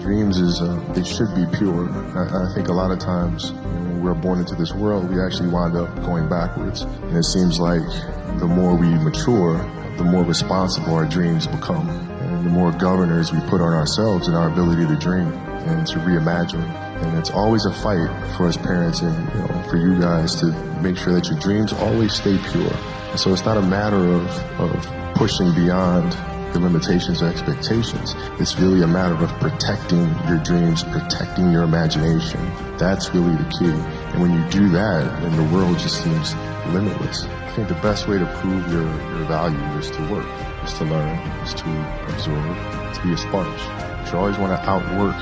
Dreams they should be pure. I think a lot of times when we're born into this world, we actually wind up going backwards. And it seems like the more we mature, the more responsible our dreams become. And the more governors we put on ourselves and our ability to dream and to reimagine. And it's always a fight for us parents and for you guys to make sure that your dreams always stay pure. And so it's not a matter of pushing beyond the limitations or expectations. It's really a matter of protecting your dreams, protecting your imagination. That's really the key. And when you do that, then the world just seems limitless. I think the best way to prove your value is to work, is to learn, is to absorb, to be a sponge. You always want to outwork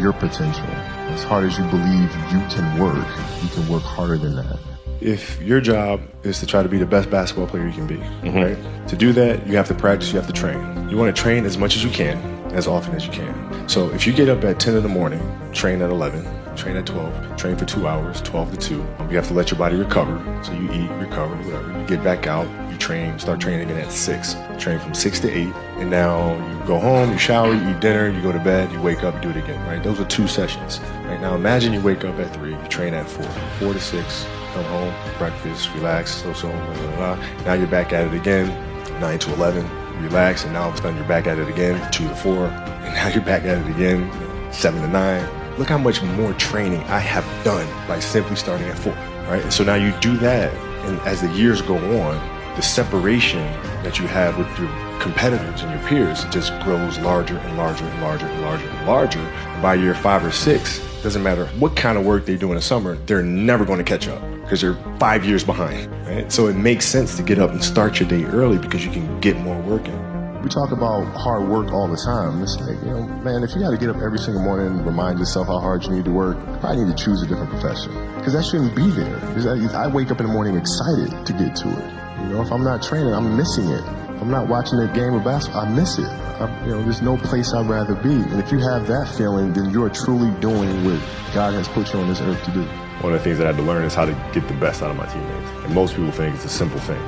your potential. As hard as you believe you can work harder than that. If your job is to try to be the best basketball player you can be, right? To do that, you have to practice, you have to train. You want to train as much as you can, as often as you can. So if you get up at 10 in the morning, train at 11, train at 12, train for 2 hours, 12 to 2. You have to let your body recover. So you eat, recover, whatever. You get back out, you train, start training again at 6. Train from 6 to 8. And now you go home, you shower, you eat dinner, you go to bed, you wake up, you do it again, right? Those are 2 sessions. Right now, imagine you wake up at 3, you train at 4, 4 to 6. Come home, breakfast, relax, blah, blah, blah. Now you're back at it again, 9 to 11, relax, and now all of a sudden you're back at it again, 2 to 4, and now you're back at it again, 7 to 9. Look how much more training I have done by simply starting at 4, right? And so now you do that, and as the years go on, the separation that you have with your competitors and your peers just grows larger and larger and larger and larger and larger. And by year 5 or 6, doesn't matter what kind of work they do in the summer, they're never going to catch up because they're 5 years behind, right? So it makes sense to get up and start your day early because you can get more work in. We talk about hard work all the time. It's like, man, if you got to get up every single morning and remind yourself how hard you need to work, you probably need to choose a different profession because that shouldn't be there. I wake up in the morning excited to get to it. If I'm not training, I'm missing it. If I'm not watching a game of basketball, I miss it. There's no place I'd rather be. And if you have that feeling, then you're truly doing what God has put you on this earth to do. One of the things that I had to learn is how to get the best out of my teammates. And most people think it's a simple thing,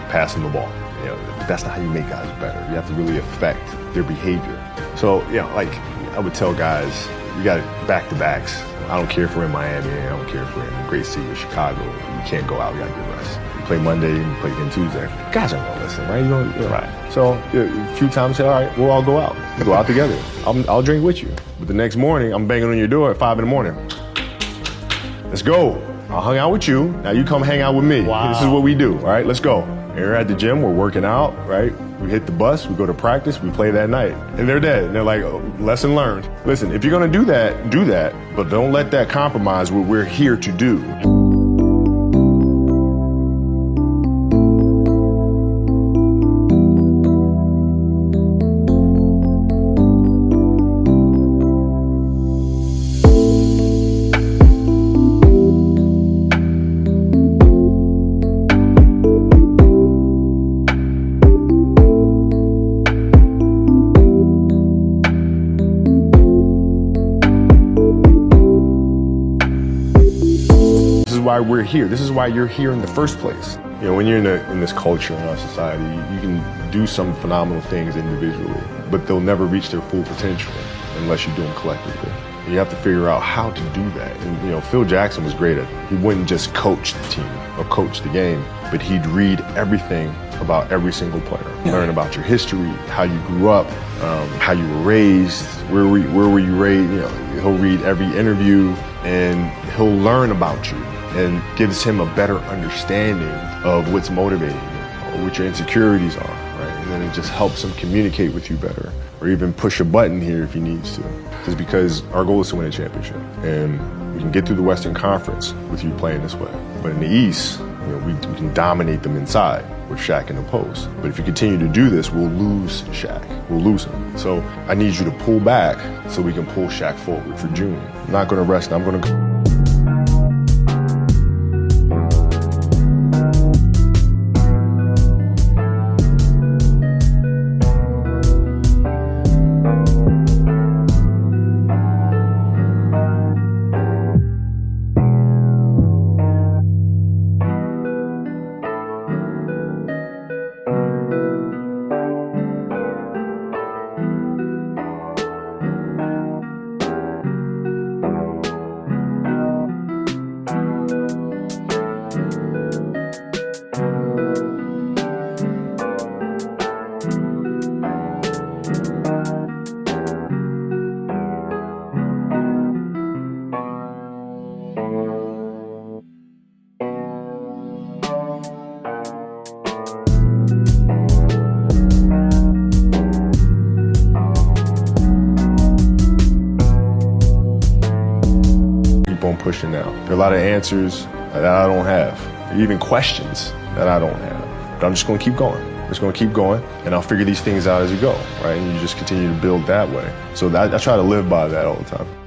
passing the ball. But that's not how you make guys better. You have to really affect their behavior. So, like I would tell guys, you got back-to-backs. I don't care if we're in Miami. I don't care if we're in the great city of Chicago. You can't go out. You got to get rest. You play Monday, you play again Tuesday. Guys aren't going to listen, right? Right. So a few times, say, all right, we'll all go out. We'll go out together. I'll drink with you. But the next morning, I'm banging on your door at 5 in the morning. Let's go. I hung out with you. Now you come hang out with me. Wow. This is what we do, all right? Let's go. And we're at the gym. We're working out, right? We hit the bus. We go to practice. We play that night. And they're dead. And they're like, oh, lesson learned. Listen, if you're going to do that. But don't let that compromise what we're here to do. Why we're here. This is why you're here in the first place. When you're in this culture in our society, you can do some phenomenal things individually, but they'll never reach their full potential unless you do them collectively. You have to figure out how to do that. And Phil Jackson was great at it. He wouldn't just coach the team or coach the game, but he'd read everything about every single player. Learn about your history, how you grew up, how you were raised, where were you raised. He'll read every interview and he'll learn about you. And gives him a better understanding of what's motivating you, or what your insecurities are, right? And then it just helps him communicate with you better, or even push a button here if he needs to. Just because our goal is to win a championship, and we can get through the Western Conference with you playing this way. But in the East, we can dominate them inside with Shaq in the post. But if you continue to do this, we'll lose Shaq. We'll lose him. So I need you to pull back so we can pull Shaq forward for June. I'm not going to rest. I'm going to. I'm pushing now. There are a lot of answers that I don't have, even questions that I don't have. But I'm just going to keep going. I'm just going to keep going, and I'll figure these things out as you go, right? And you just continue to build that way. So I try to live by that all the time.